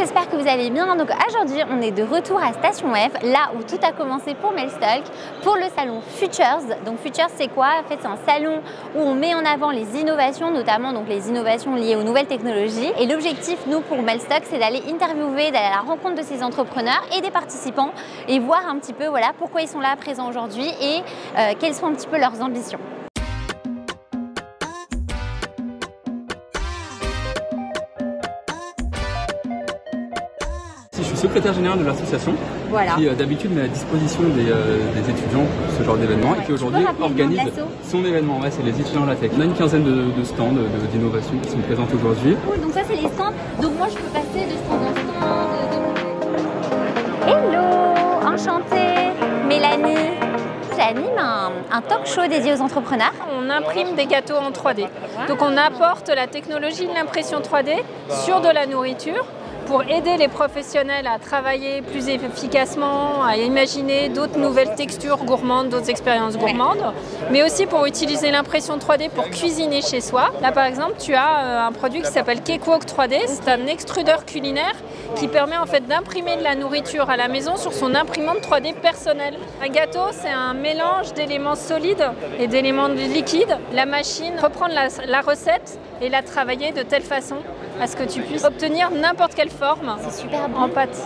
j'espère que vous allez bien. Donc aujourd'hui, on est de retour à Station F, là où tout a commencé pour Melstock, pour le salon Futures. Donc Futures, c'est quoi? En fait, c'est un salon où on met en avant les innovations, notamment donc les innovations liées aux nouvelles technologies. Et l'objectif, nous, pour Melstock, c'est d'aller interviewer, d'aller à la rencontre de ces entrepreneurs et des participants et voir un petit peu voilà, pourquoi ils sont là présents aujourd'hui et quelles sont un petit peu leurs ambitions. Je suis secrétaire général de l'association qui d'habitude met à disposition des étudiants pour ce genre d'événement et qui aujourd'hui organise son événement. Ouais, c'est les étudiants de la tech. On a une quinzaine de stands d'innovation qui sont présents aujourd'hui. Cool, donc ça c'est les stands. Donc moi je peux passer de stand en stand. Hello, enchantée, Mélanie. J'anime un talk show dédié aux entrepreneurs. On imprime des gâteaux en 3D. Donc on apporte la technologie de l'impression 3D sur de la nourriture, pour aider les professionnels à travailler plus efficacement, à imaginer d'autres nouvelles textures gourmandes, d'autres expériences gourmandes, mais aussi pour utiliser l'impression 3D pour cuisiner chez soi. Là par exemple, tu as un produit qui s'appelle Cakewalk 3D, c'est un extrudeur culinaire qui permet en fait d'imprimer de la nourriture à la maison sur son imprimante 3D personnelle. Un gâteau, c'est un mélange d'éléments solides et d'éléments liquides. La machine reprend la recette et la travailler de telle façon à ce que tu puisses obtenir n'importe quelle forme en pâte.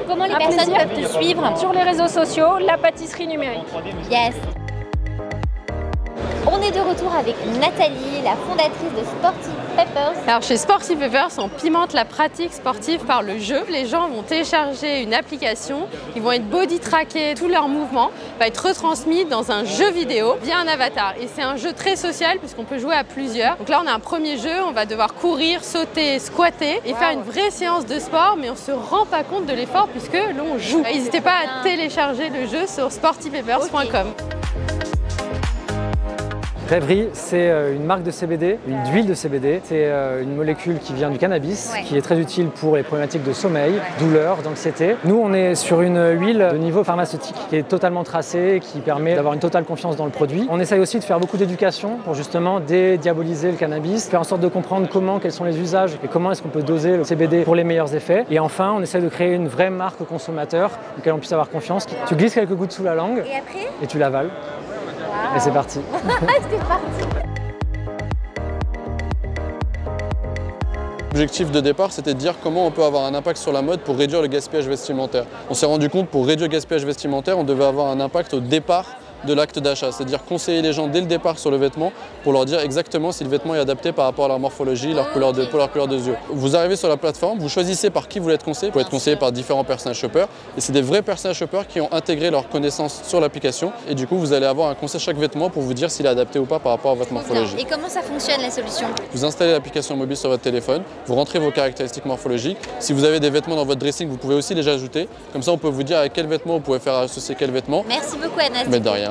Comment les personnes peuvent te suivre? Sur les réseaux sociaux, la pâtisserie numérique. Yes. On est de retour avec Nathalie, la fondatrice de Sporty Peppers. Alors chez Sporty Peppers, on pimente la pratique sportive par le jeu. Les gens vont télécharger une application, ils vont être body trackés, tous leurs mouvements va être retransmis dans un jeu vidéo via un avatar. Et c'est un jeu très social puisqu'on peut jouer à plusieurs. Donc là on a un premier jeu, on va devoir courir, sauter, squatter et faire une vraie séance de sport, mais on se rend pas compte de l'effort puisque l'on joue. N'hésitez pas à télécharger le jeu sur sportypeppers.com. Rêverie, c'est une marque de CBD, une huile de CBD. C'est une molécule qui vient du cannabis, qui est très utile pour les problématiques de sommeil, douleur, d'anxiété. Nous, on est sur une huile de niveau pharmaceutique qui est totalement tracée, qui permet d'avoir une totale confiance dans le produit. On essaye aussi de faire beaucoup d'éducation pour justement dédiaboliser le cannabis, faire en sorte de comprendre quels sont les usages et comment est-ce qu'on peut doser le CBD pour les meilleurs effets. Et enfin, on essaie de créer une vraie marque consommateur auquel on puisse avoir confiance. Tu glisses quelques gouttes sous la langue et tu l'avales. Et c'est parti. C'est parti. L'objectif de départ, c'était de dire comment on peut avoir un impact sur la mode pour réduire le gaspillage vestimentaire. On s'est rendu compte pour réduire le gaspillage vestimentaire, on devait avoir un impact au départ de l'acte d'achat, c'est-à-dire conseiller les gens dès le départ sur le vêtement pour leur dire exactement si le vêtement est adapté par rapport à leur morphologie, leur couleur de yeux. Vous arrivez sur la plateforme, vous choisissez par qui vous voulez être conseillé, vous pouvez être conseillé par différents personnages shoppers et c'est des vrais personnages shoppers qui ont intégré leurs connaissances sur l'application et du coup vous allez avoir un conseil chaque vêtement pour vous dire s'il est adapté ou pas par rapport à votre morphologie. Et comment ça fonctionne la solution? Vous installez l'application mobile sur votre téléphone, vous rentrez vos caractéristiques morphologiques. Si vous avez des vêtements dans votre dressing, vous pouvez aussi les ajouter. Comme ça on peut vous dire avec quel vêtement vous pouvez faire associer quel vêtement. Merci beaucoup Anas. Mais de rien.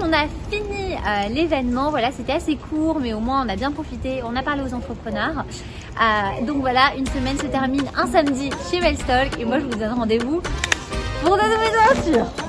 On a fini l'événement, voilà, c'était assez court mais au moins on a bien profité, on a parlé aux entrepreneurs. Donc voilà, une semaine se termine un samedi chez Melstock et moi je vous donne rendez-vous pour de nouvelles aventures.